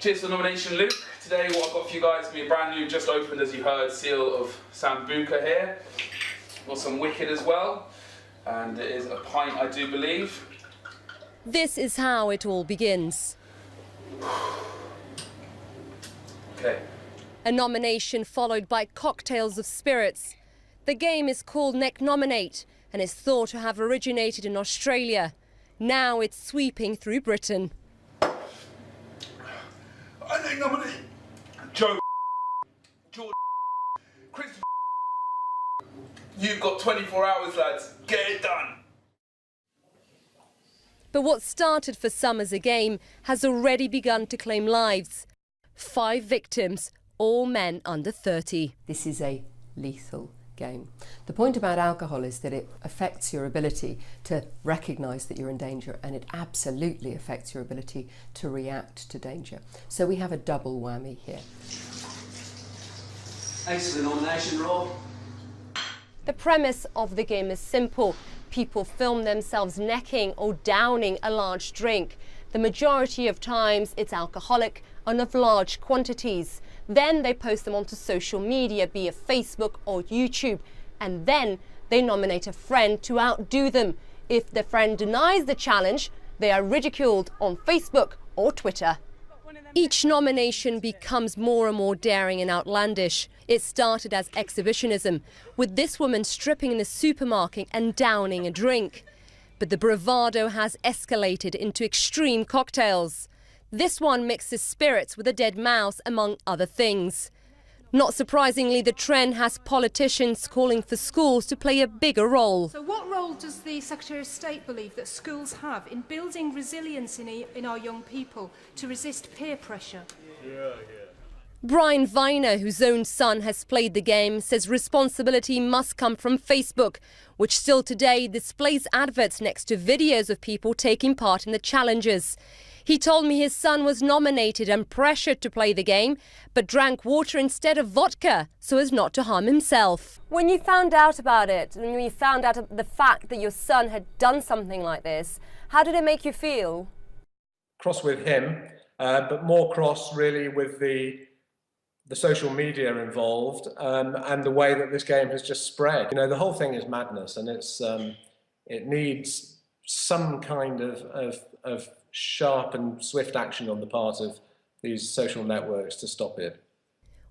Cheers for the nomination, Luke. Today what I've got for you guys is going to be a brand new, just opened as you heard, seal of Sambuca here. Got some Wicked as well, and it is a pint, I do believe. This is how it all begins. Okay. A nomination followed by cocktails of spirits. The game is called Neck Nominate and is thought to have originated in Australia. Now it's sweeping through Britain. I think nominate Joe, George, Chris. You've got 24 hours, lads. Get it done. But what started for some as a game has already begun to claim lives. 5 victims, all men under 30. This is a lethal game. The point about alcohol is that it affects your ability to recognise that you're in danger, and it absolutely affects your ability to react to danger. So we have a double whammy here. Thanks for the nomination, Rob. The premise of the game is simple. People film themselves necking or downing a large drink. The majority of times it's alcoholic and of large quantities. Then they post them onto social media, be it Facebook or YouTube, and then they nominate a friend to outdo them. If the friend denies the challenge, they are ridiculed on Facebook or Twitter. Each nomination becomes more and more daring and outlandish. It started as exhibitionism, with this woman stripping in a supermarket and downing a drink. But the bravado has escalated into extreme cocktails. This one mixes spirits with a dead mouse, among other things. Not surprisingly, the trend has politicians calling for schools to play a bigger role. So what role does the Secretary of State believe that schools have in building resilience in our young people to resist peer pressure? Brian Viner, whose own son has played the game, says responsibility must come from Facebook, which still today displays adverts next to videos of people taking part in the challenges. He told me his son was nominated and pressured to play the game, but drank water instead of vodka so as not to harm himself. When you found out about it, when you found out the fact that your son had done something like this, how did it make you feel? Cross with him, but more cross really with the social media involved, and the way that this game has just spread. You know, the whole thing is madness, and it needs some kind of sharp and swift action on the part of these social networks to stop it.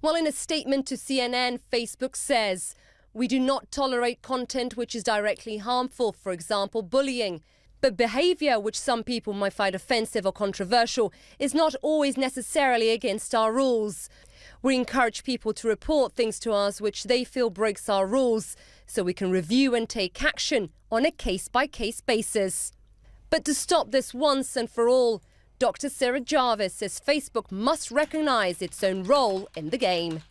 Well, in a statement to CNN, Facebook says, "We do not tolerate content which is directly harmful, for example, bullying. But behaviour which some people might find offensive or controversial is not always necessarily against our rules. We encourage people to report things to us which they feel breaks our rules, so we can review and take action on a case-by-case basis." But to stop this once and for all, Dr. Sarah Jarvis says Facebook must recognise its own role in the game.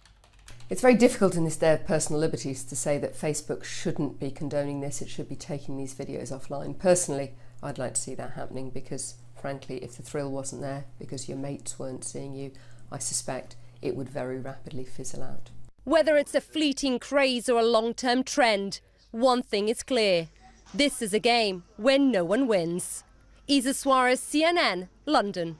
It's very difficult in this day of personal liberties to say that Facebook shouldn't be condoning this, it should be taking these videos offline. Personally, I'd like to see that happening because, frankly, if the thrill wasn't there because your mates weren't seeing you, I suspect it would very rapidly fizzle out. Whether it's a fleeting craze or a long-term trend, one thing is clear. This is a game where no one wins. Isa Suarez, CNN, London.